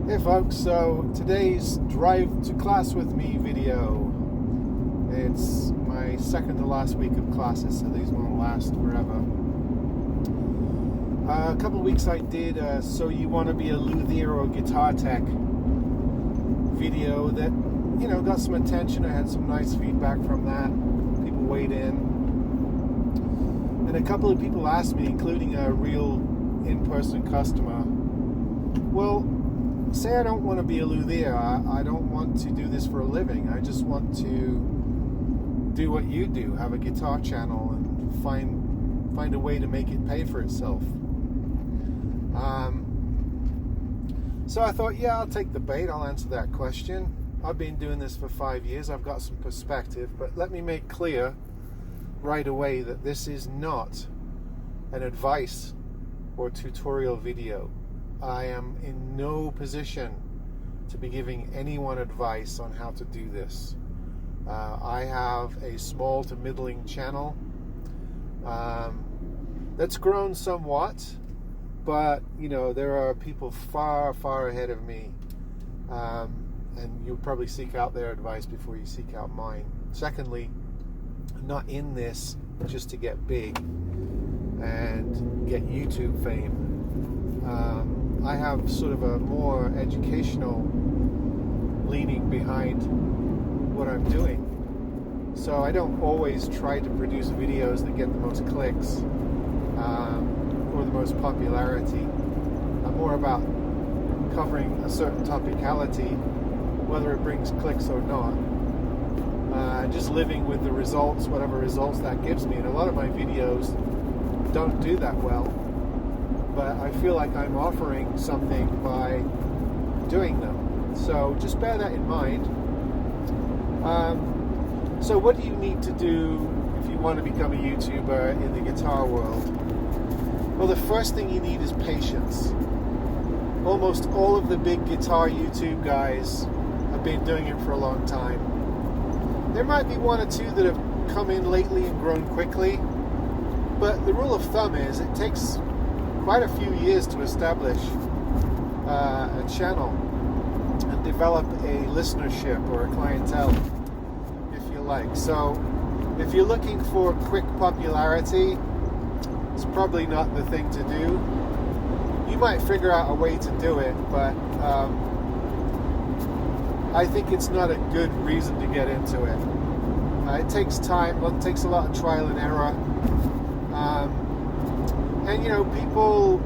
Hey folks, so today's Drive to Class with Me video. It's my second to last week of classes, so these won't last forever. A couple of weeks I did So You Want to Be a Luthier or Guitar Tech video that, got some attention. I had some nice feedback from that. People weighed in. And a couple of people asked me, including a real in-person customer, well, say I don't want to be a luthier. I don't want to do this for a living. I just want to do what you do, have a guitar channel and find a way to make it pay for itself. So I thought, yeah, I'll take the bait. I'll answer that question. I've been doing this for 5 years. I've got some perspective, but let me make clear right away that this is not an advice or tutorial video. I am in no position to be giving anyone advice on how to do this. I have a small to middling channel that's grown somewhat, but there are people far, far ahead of me, and you'll probably seek out their advice before you seek out mine. Secondly, I'm not in this just to get big and get YouTube fame. I have sort of a more educational leaning behind what I'm doing. So I don't always try to produce videos that get the most clicks or the most popularity. I'm more about covering a certain topicality, whether it brings clicks or not. Just living with the results, whatever results that gives me. And a lot of my videos don't do that well, but I feel like I'm offering something by doing them. So just bear that in mind. So what do you need to do if you want to become a YouTuber in the guitar world? Well, the first thing you need is patience. Almost all of the big guitar YouTube guys have been doing it for a long time. There might be one or two that have come in lately and grown quickly, but the rule of thumb is it takes quite a few years to establish a channel and develop a listenership or a clientele, if you like. So if you're looking for quick popularity, it's probably not the thing to do. You might figure out a way to do it, but I think it's not a good reason to get into it. It takes time. It takes a lot of trial and error. And people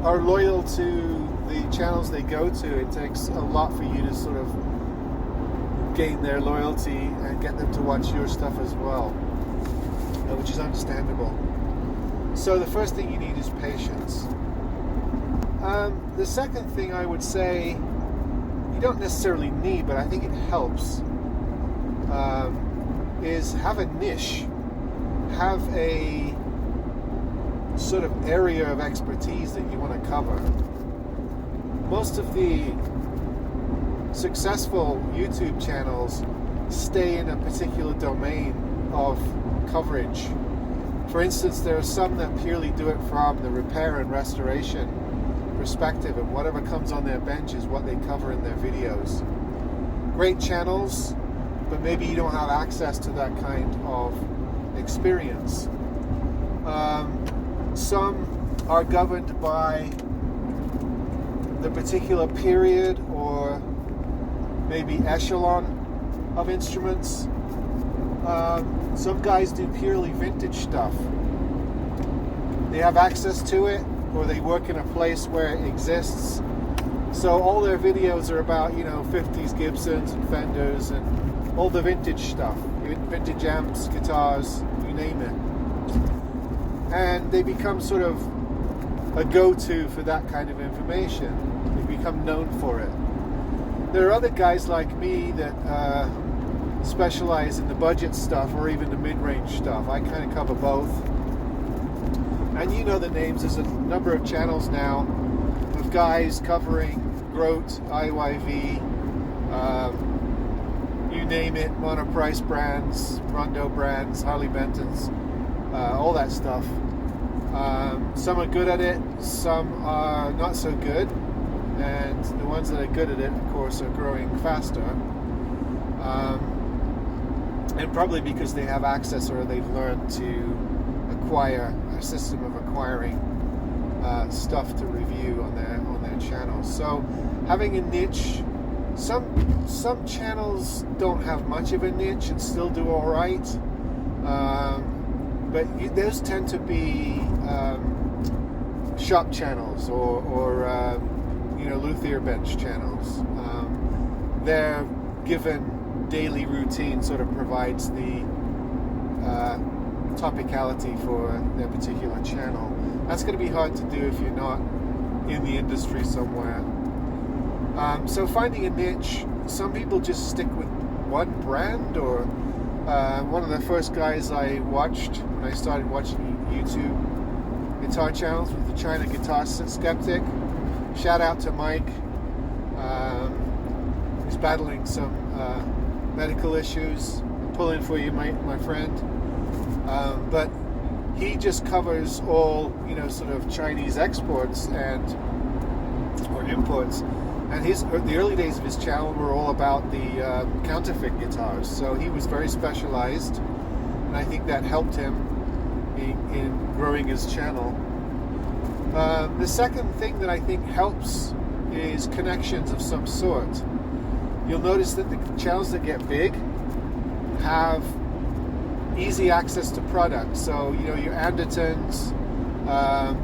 are loyal to the channels they go to. It takes a lot for you to sort of gain their loyalty and get them to watch your stuff as well, which is understandable. So the first thing you need is patience. The second thing I would say, you don't necessarily need, but I think it helps, is have a niche. Have a sort of area of expertise that you want to cover. Most of the successful YouTube channels stay in a particular domain of coverage. For instance, there are some that purely do it from the repair and restoration perspective, and whatever comes on their bench is what they cover in their videos. Great channels, but maybe you don't have access to that kind of experience. Some are governed by the particular period or maybe echelon of instruments. Some guys do purely vintage stuff. They have access to it, or they work in a place where it exists. So all their videos are about, 50s Gibsons and Fenders and all the vintage stuff. Vintage amps, guitars, you name it. And they become sort of a go-to for that kind of information. They become known for it. There are other guys like me that specialize in the budget stuff or even the mid-range stuff. I kind of cover both. And you know the names. There's a number of channels now of guys covering Grote, IYV, you name it, Monoprice brands, Rondo brands, Harley Bentons, all that stuff. Some are good at it, some are not so good, and the ones that are good at it, of course, are growing faster. And probably because they have access, or they've learned to acquire a system of acquiring stuff to review on their channels. So having a niche, some channels don't have much of a niche and still do all right, but those tend to be shop channels or luthier bench channels. Their given daily routine sort of provides the topicality for their particular channel. That's going to be hard to do if you're not in the industry somewhere. So finding a niche, some people just stick with one brand, or one of the first guys I watched when I started watching YouTube guitar channels was the China Guitar Skeptic. Shout out to Mike. He's battling some medical issues. I'm pulling for you, my friend. But he just covers all, sort of Chinese exports or imports. And the early days of his channel were all about the counterfeit guitars. So he was very specialized, and I think that helped him in growing his channel. The second thing that I think helps is connections of some sort. You'll notice that the channels that get big have easy access to products. So, your Andertons,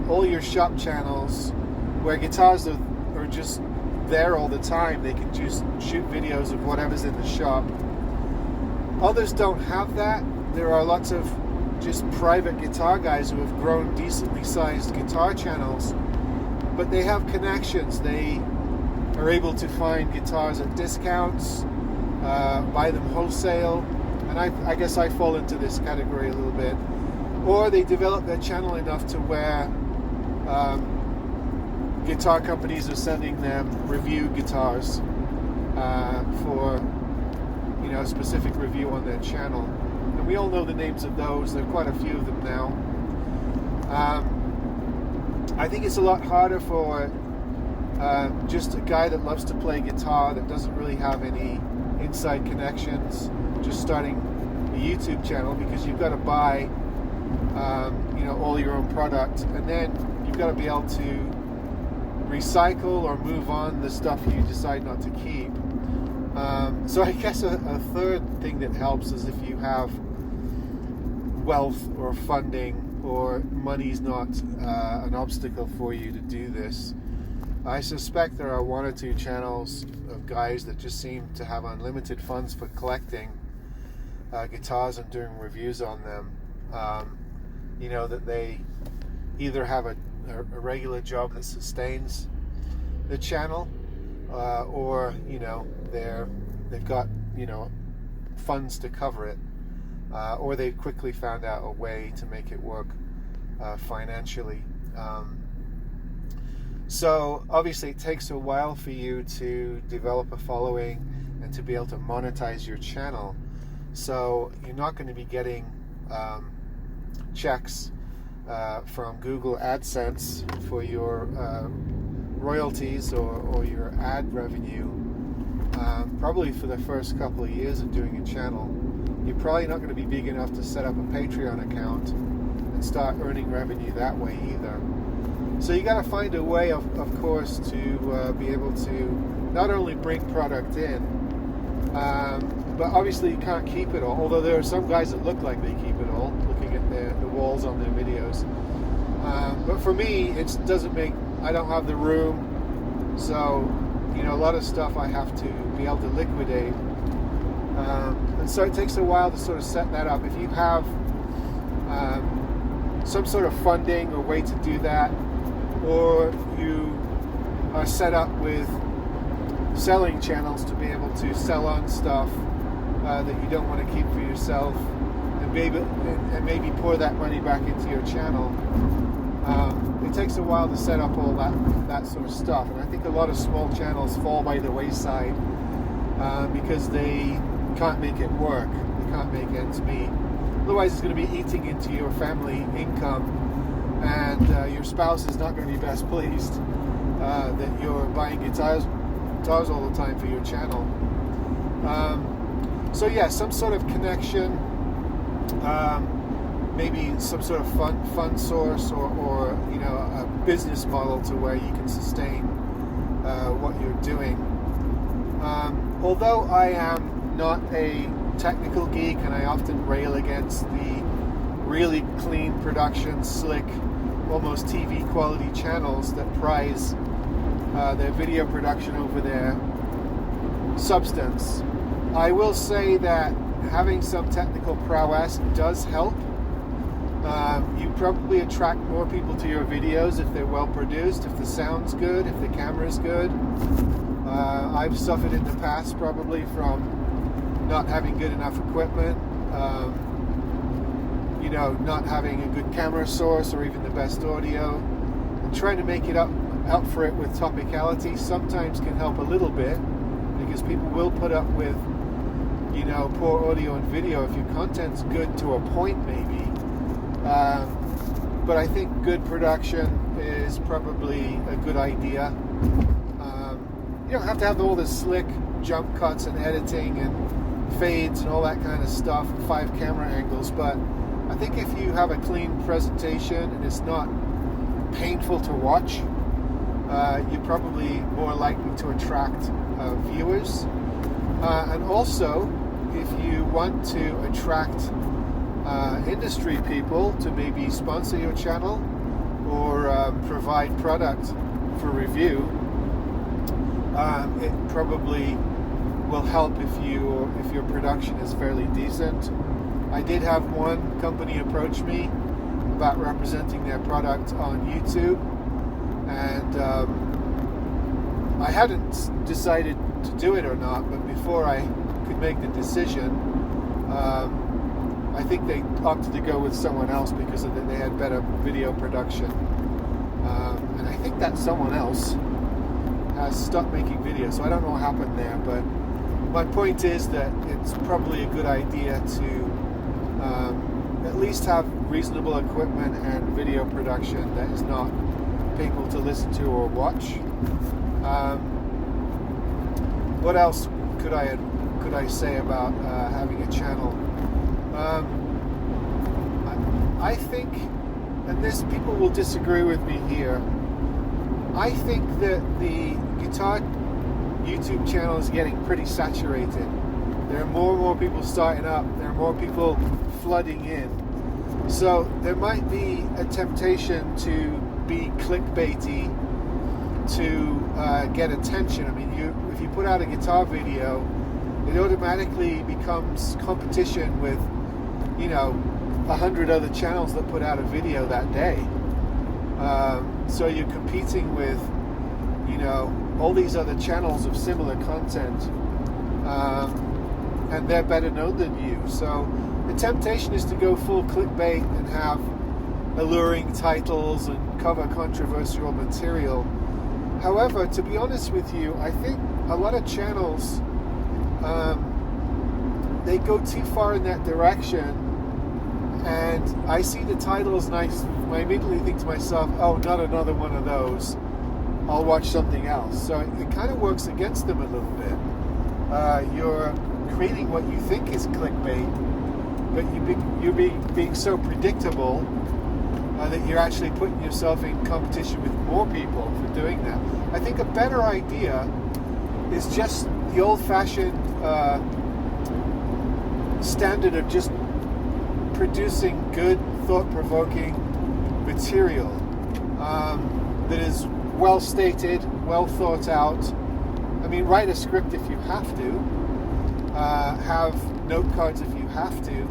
all your shop channels, where guitars are just there all the time. They can just shoot videos of whatever's in the shop. Others don't have that. There are lots of just private guitar guys who have grown decently sized guitar channels, but they have connections. They are able to find guitars at discounts, buy them wholesale, and I guess I fall into this category a little bit. Or they develop their channel enough to where guitar companies are sending them review guitars for a specific review on their channel. And we all know the names of those. There are quite a few of them now. I think it's a lot harder for just a guy that loves to play guitar, that doesn't really have any inside connections, just starting a YouTube channel, because you've got to buy all your own product, and then you've got to be able to recycle or move on the stuff you decide not to keep. So I guess a third thing that helps is if you have wealth or funding, or money's not an obstacle for you to do this. I suspect there are one or two channels of guys that just seem to have unlimited funds for collecting guitars and doing reviews on them. That they either have a regular job that sustains the channel, or they've got funds to cover it, or they've quickly found out a way to make it work financially. So obviously it takes a while for you to develop a following and to be able to monetize your channel. So you're not going to be getting checks from Google AdSense for your royalties or your ad revenue, probably for the first couple of years of doing a channel. You're probably not going to be big enough to set up a Patreon account and start earning revenue that way either. So you got to find a way, of course, to be able to not only bring product in, but obviously you can't keep it all. Although there are some guys that look like they keep it all, looking at the walls on their videos. But for me, it doesn't make. I don't have the room, so a lot of stuff I have to be able to liquidate, and so it takes a while to sort of set that up. If you have some sort of funding or way to do that, or you are set up with selling channels to be able to sell on stuff that you don't want to keep for yourself, and maybe pour that money back into your channel. It takes a while to set up all that sort of stuff, and I think a lot of small channels fall by the wayside because they can't make it work. They can't make ends meet. Otherwise, it's going to be eating into your family income and your spouse is not going to be best pleased that you're buying guitars all the time for your channel. So yeah, some sort of connection, maybe some sort of fund source, or a business model to where you can sustain what you're doing. Although I am not a technical geek, and I often rail against the really clean production, slick, almost TV quality channels that prize their video production over their substance, I will say that having some technical prowess does help. You probably attract more people to your videos if they're well produced, if the sound's good, if the camera's good. I've suffered in the past probably from not having good enough equipment, not having a good camera source or even the best audio, and trying to make it up for it with topicality sometimes can help a little bit, because people will put up with poor audio and video if your content's good to a point maybe, but I think good production is probably a good idea. You don't have to have all this slick jump cuts and editing and fades and all that kind of stuff, 5 camera angles, but I think if you have a clean presentation and it's not painful to watch, you're probably more likely to attract viewers. And also, if you want to attract industry people to maybe sponsor your channel or provide product for review, it probably will help if your production is fairly decent. I did have one company approach me about representing their product on YouTube, and I hadn't decided to do it or not, but before I could make the decision, I think they opted to go with someone else because they had better video production, and I think that someone else has stopped making videos, so I don't know what happened there, but my point is that it's probably a good idea to at least have reasonable equipment and video production that is not painful to listen to or watch. What else could I say about having a channel? I think, and this people will disagree with me here, I think that the guitar YouTube channel is getting pretty saturated. There are more and more people starting up. There are more people flooding in. So there might be a temptation to be clickbaity to get attention. I mean, if you put out a guitar video, it automatically becomes competition with 100 other channels that put out a video that day. So you're competing with all these other channels of similar content, and they're better known than you. So the temptation is to go full clickbait and have alluring titles and cover controversial material. However, to be honest with you, I think a lot of channels, they go too far in that direction, and I see the titles and I immediately think to myself, oh, not another one of those. I'll watch something else. So it kind of works against them a little bit. You're creating what you think is clickbait, but you're being so predictable that you're actually putting yourself in competition with more people for doing that. I think a better idea is just the old-fashioned standard of just producing good, thought-provoking material that is well stated, well thought out. I mean, write a script if you have to, have note cards if you have to,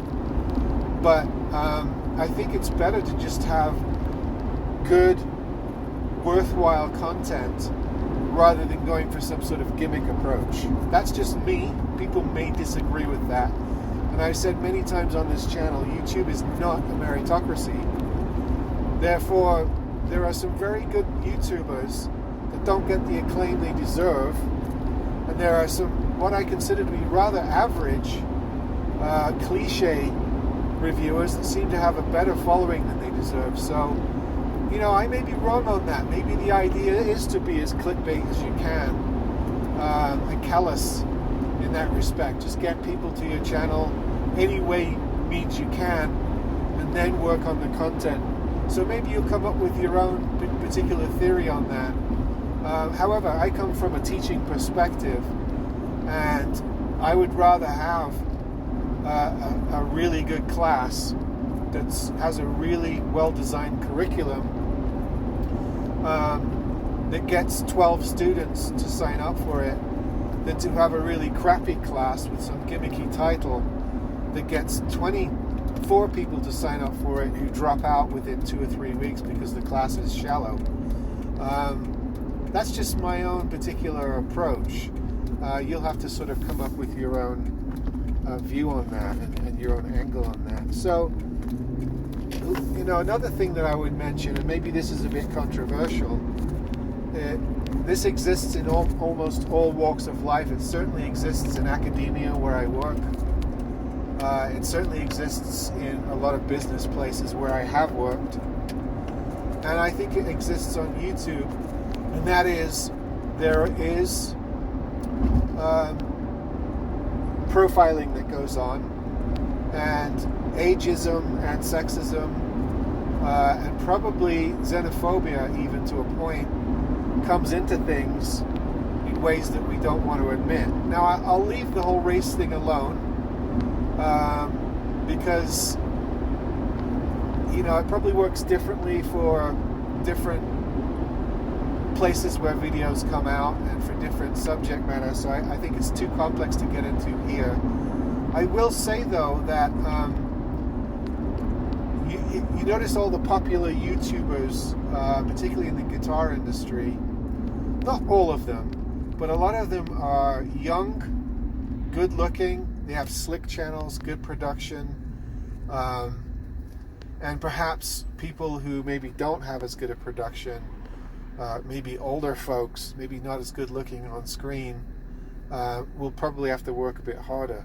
but I think it's better to just have good, worthwhile content rather than going for some sort of gimmick approach. That's just me. People may disagree with that. And I've said many times on this channel, YouTube is not a meritocracy. Therefore, there are some very good YouTubers that don't get the acclaim they deserve, and there are some what I consider to be rather average cliche reviewers that seem to have a better following than they deserve. So I may be wrong on that. Maybe the idea is to be as clickbait as you can, and callous in that respect. Just get people to your channel any way means you can, and then work on the content. So maybe you'll come up with your own particular theory on that. However, I come from a teaching perspective, and I would rather have a really good class that has a really well-designed curriculum that gets 12 students to sign up for it than to have a really crappy class with some gimmicky title that gets 24 people to sign up for it who drop out within 2 or 3 weeks because the class is shallow. That's just my own particular approach. You'll have to sort of come up with your own view on that and your own angle on that. So, another thing that I would mention, and maybe this is a bit controversial, this exists in almost all walks of life. It certainly exists in academia where I work. It certainly exists in a lot of business places where I have worked. And I think it exists on YouTube. And that is, there is profiling that goes on, and ageism and sexism, and probably xenophobia even to a point, comes into things in ways that we don't want to admit. Now, I'll leave the whole race thing alone, because it probably works differently for different places where videos come out and for different subject matter, so I think it's too complex to get into here. I will say though that you notice all the popular YouTubers, particularly in the guitar industry, not all of them, but a lot of them are young, good looking, they have slick channels, good production, and perhaps people who maybe don't have as good a production, maybe older folks, maybe not as good looking on screen, will probably have to work a bit harder.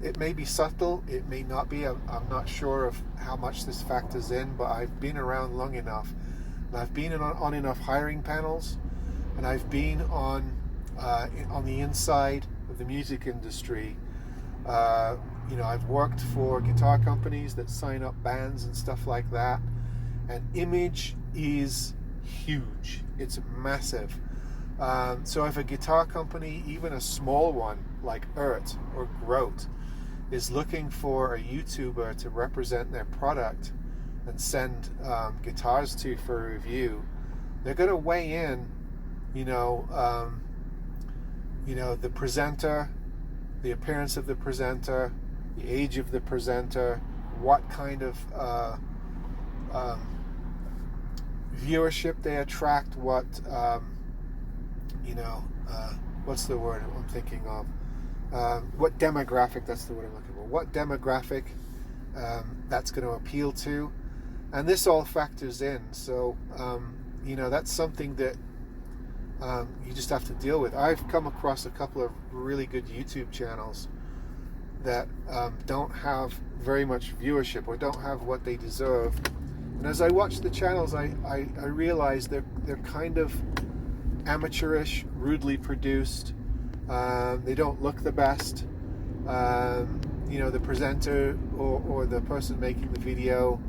It may be subtle, it may not be. I'm not sure of how much this factors in, but I've been around long enough, and I've been on enough hiring panels, and I've been on the inside of the music industry. I've worked for guitar companies that sign up bands and stuff like that, and image is huge. It's massive. So if a guitar company, even a small one like Ert or Grote, is looking for a YouTuber to represent their product and send guitars to for review, they're going to weigh in, the presenter, the appearance of the presenter, the age of the presenter, what kind of viewership they attract, what what's the word I'm thinking of? What demographic, that's the word I'm looking for. What demographic that's going to appeal to. And this all factors in. So, that's something that you just have to deal with. I've come across a couple of really good YouTube channels that don't have very much viewership or don't have what they deserve. And as I watch the channels, I realize they're kind of amateurish, rudely produced. They don't look the best. The presenter or the person making the video,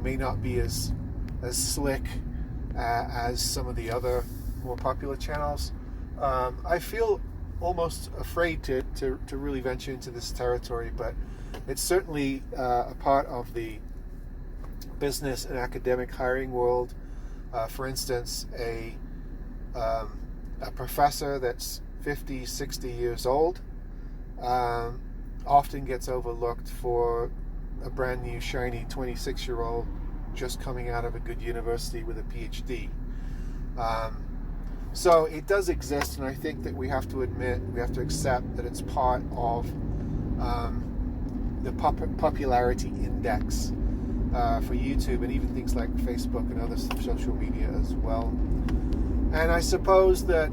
may not be as slick as some of the other more popular channels. I feel almost afraid to really venture into this territory, but it's certainly a part of the business and academic hiring world. For instance, a professor that's 50, 60 years old often gets overlooked for a brand new, shiny 26-year-old just coming out of a good university with a PhD. So it does exist, and I think that we have to accept that it's part of the popularity index for YouTube and even things like Facebook and other social media as well. And I suppose that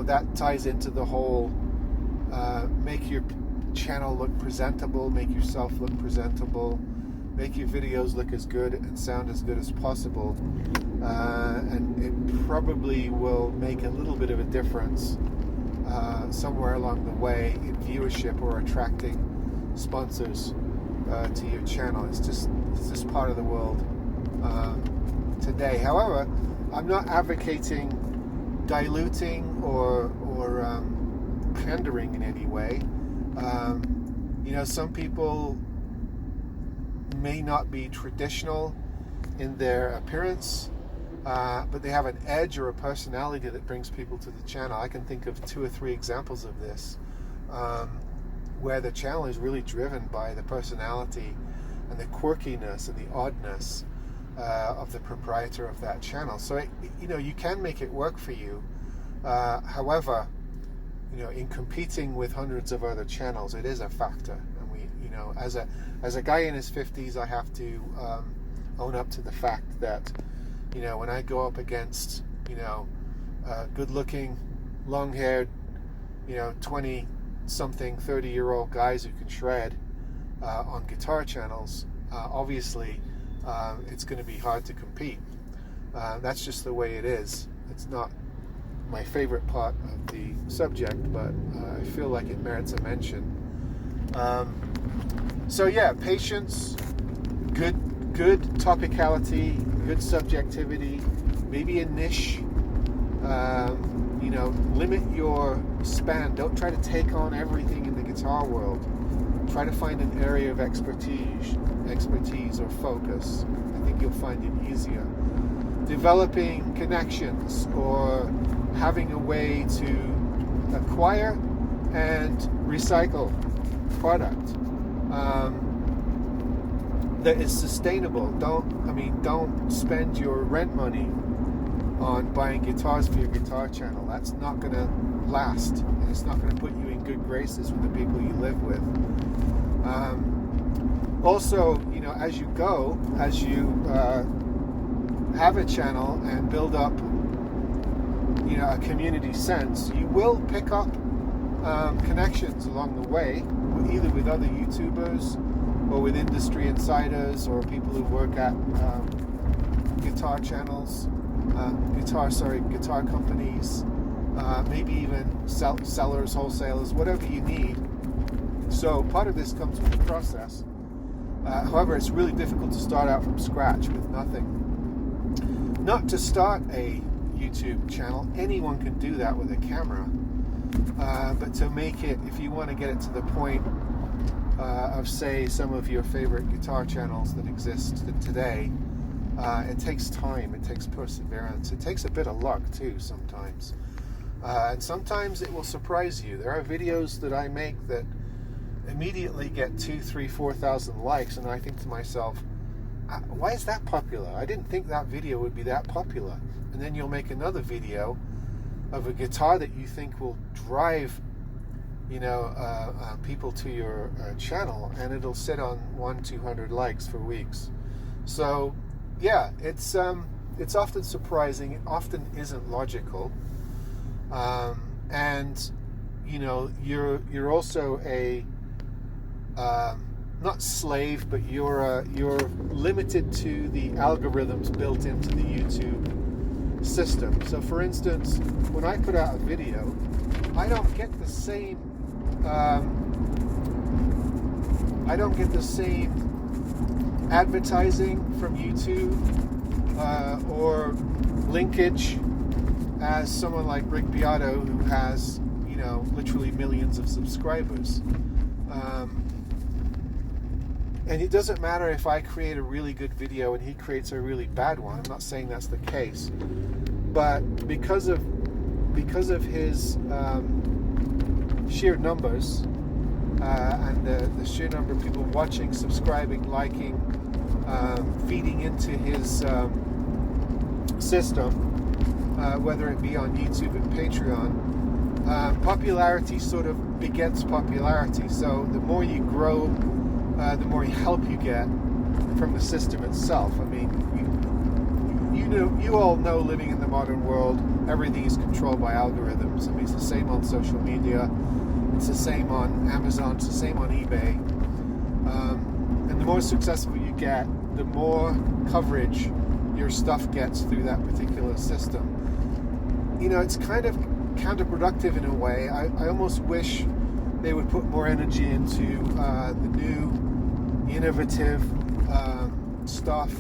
that ties into the whole make your channel look presentable, make yourself look presentable, make your videos look as good and sound as good as possible, and it probably will make a little bit of a difference somewhere along the way in viewership or attracting sponsors to your channel. It's just part of the world today. However, I'm not advocating diluting or pandering in any way. Some people may not be traditional in their appearance, but they have an edge or a personality that brings people to the channel. I can think of 2 or 3 examples of this, where the channel is really driven by the personality and the quirkiness and the oddness of the proprietor of that channel. So you can make it work for you. However, in competing with hundreds of other channels, it is a factor. And we, as a guy in his 50s, I have to own up to the fact that, when I go up against, good-looking, long-haired, 20-something, 30-year-old guys who can shred on guitar channels, obviously it's going to be hard to compete. That's just the way it is. It's not my favorite part of the subject, but I feel like it merits a mention. So yeah, patience, good topicality, good subjectivity, maybe a niche. Limit your span. Don't try to take on everything in the guitar world. Try to find an area of expertise or focus. I think you'll find it easier. Developing connections or having a way to acquire and recycle product that is sustainable. Don't spend your rent money on buying guitars for your guitar channel. That's not going to last, and it's not going to put you in good graces with the people you live with. Also, as you have a channel and build up a community sense, you will pick up connections along the way, either with other YouTubers or with industry insiders or people who work at guitar channels, guitar companies, maybe even sellers, wholesalers, whatever you need. So part of this comes with the process. However, it's really difficult to start out from scratch with nothing. Not to start a YouTube channel, anyone can do that with a camera, but to make it, if you want to get it to the point of, say, some of your favorite guitar channels that exist today, it takes time, it takes perseverance, it takes a bit of luck too sometimes, and sometimes it will surprise you. There are videos that I make that immediately get 2,000, 3,000, 4,000 likes, and I think to myself, why is that popular? I didn't think that video would be that popular. And then you'll make another video of a guitar that you think will drive people to your channel, and it'll sit on 100-200 likes for weeks. So yeah, it's often surprising. It often isn't logical, and you're also a not slave, but you're limited to the algorithms built into the YouTube system. So for instance, when I put out a video, I don't get the same advertising from YouTube or linkage as someone like Rick Beato, who has literally millions of subscribers. And it doesn't matter if I create a really good video and he creates a really bad one. I'm not saying that's the case, but because of his sheer numbers and the sheer number of people watching, subscribing, liking, feeding into his system, whether it be on YouTube and Patreon, popularity sort of begets popularity. So the more you grow, the more help you get from the system itself. I mean, you all know, living in the modern world, everything is controlled by algorithms. I mean, it's the same on social media, it's the same on Amazon, it's the same on eBay. And the more successful you get, the more coverage your stuff gets through that particular system. It's kind of counterproductive in a way. I almost wish they would put more energy into the new, innovative stuff.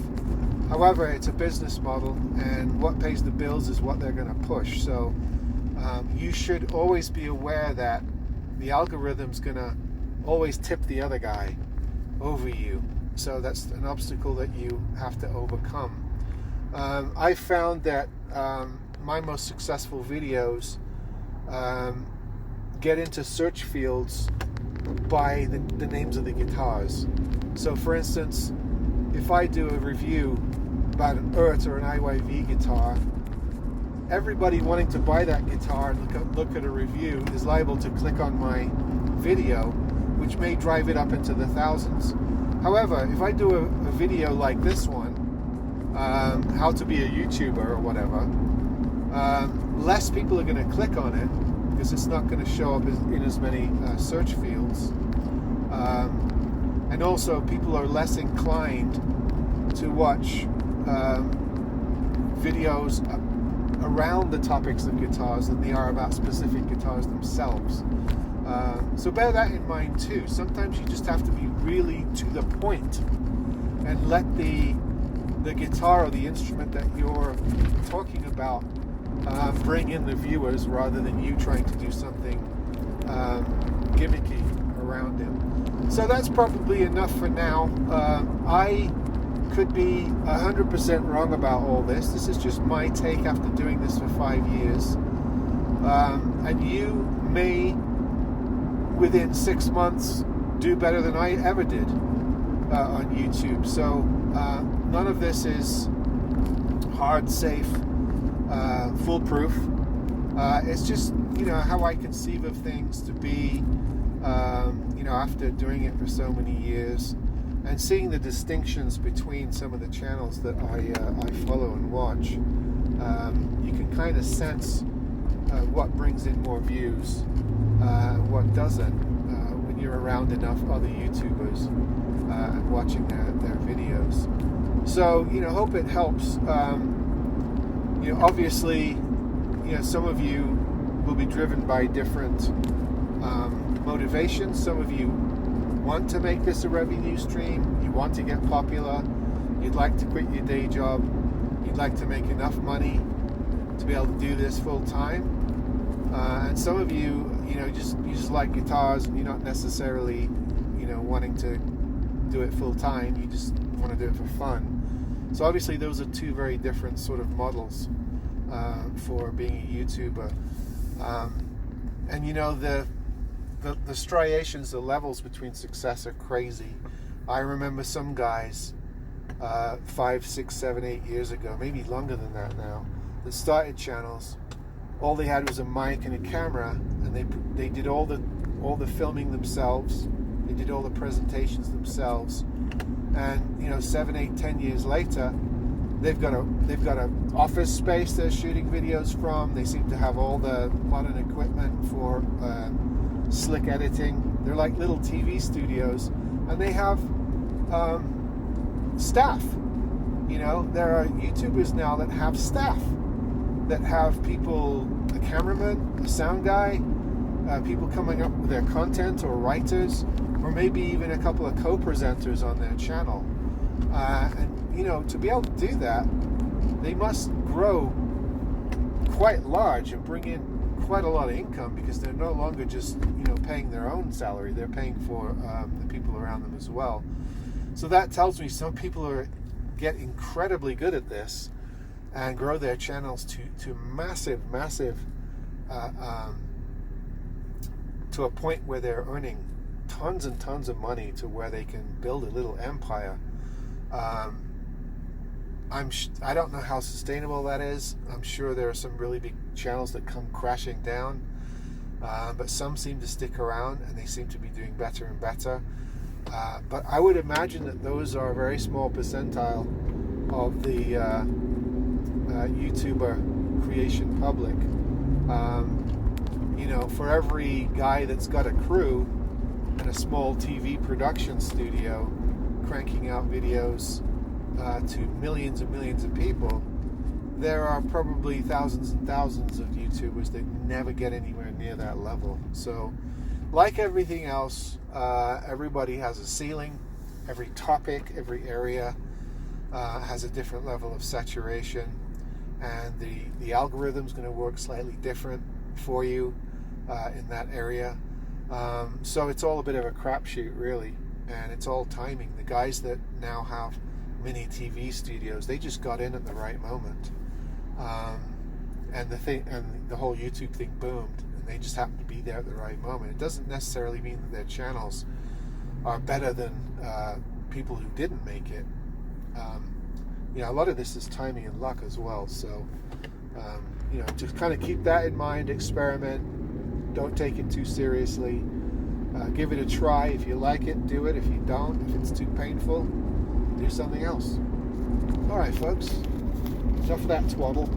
However, it's a business model, and what pays the bills is what they're going to push. So you should always be aware that the algorithm's going to always tip the other guy over you. So that's an obstacle that you have to overcome. I found that my most successful videos get into search fields by the names of the guitars. So for instance, if I do a review about an URT or an IYV guitar, everybody wanting to buy that guitar and look at a review is liable to click on my video, which may drive it up into the thousands. However, if I do a video like this one, how to be a YouTuber or whatever, less people are going to click on it because it's not going to show up in as many search fields. And also, people are less inclined to watch videos around the topics of guitars than they are about specific guitars themselves. So bear that in mind too. Sometimes you just have to be really to the point and let the guitar or the instrument that you're talking about bring in the viewers rather than you trying to do something gimmicky around it. So that's probably enough for now. I could be 100% wrong about all this. This is just my take after doing this for 5 years. And you may, within 6 months, do better than I ever did on YouTube. So none of this is hard, safe, foolproof. It's just, how I conceive of things to be, after doing it for so many years and seeing the distinctions between some of the channels that I follow and watch. You can kind of sense what brings in more views, what doesn't, when you're around enough other YouTubers and watching their videos. So, hope it helps. Obviously, some of you will be driven by different motivations. Some of you want to make this a revenue stream. You want to get popular. You'd like to quit your day job. You'd like to make enough money to be able to do this full time. And some of you, you just like guitars, and you're not necessarily, wanting to do it full time. You just want to do it for fun. So obviously, those are two very different sort of models for being a YouTuber. And the striations, the levels between success are crazy. I remember some guys 5, 6, 7, 8 years ago, maybe longer than that now, that started channels. All they had was a mic and a camera, and they did all the filming themselves. They did all the presentations themselves. And 7, 8, 10 years later, they've got a office space they're shooting videos from. They seem to have all the modern equipment for slick editing. They're like little TV studios, and they have staff. There are YouTubers now that have staff, that have people, a cameraman, a sound guy, people coming up with their content, or writers, or maybe even a couple of co-presenters on their channel. And to be able to do that, they must grow quite large and bring in quite a lot of income, because they're no longer just paying their own salary. They're paying for the people around them as well. So that tells me some people get incredibly good at this and grow their channels to massive to a point where they're earning tons and tons of money, to where they can build a little empire. I don't know how sustainable that is. I'm sure there are some really big channels that come crashing down, but some seem to stick around, and they seem to be doing better and better. But I would imagine that those are a very small percentile of the YouTuber creation public. For every guy that's got a crew and a small TV production studio, cranking out videos to millions and millions of people, there are probably thousands and thousands of YouTubers that never get anywhere near that level. So, like everything else, everybody has a ceiling. Every topic, every area has a different level of saturation, and the algorithm's going to work slightly different for you in that area. So it's all a bit of a crapshoot, really, and it's all timing. The guys that now have mini TV studios, they just got in at the right moment, and the whole YouTube thing boomed, and they just happened to be there at the right moment. It doesn't necessarily mean that their channels are better than people who didn't make it. A lot of this is timing and luck as well. So, just kind of keep that in mind. Experiment. Don't take it too seriously. Give it a try. If you like it, do it. If you don't, if it's too painful, do something else. All right, folks. Enough of that twaddle.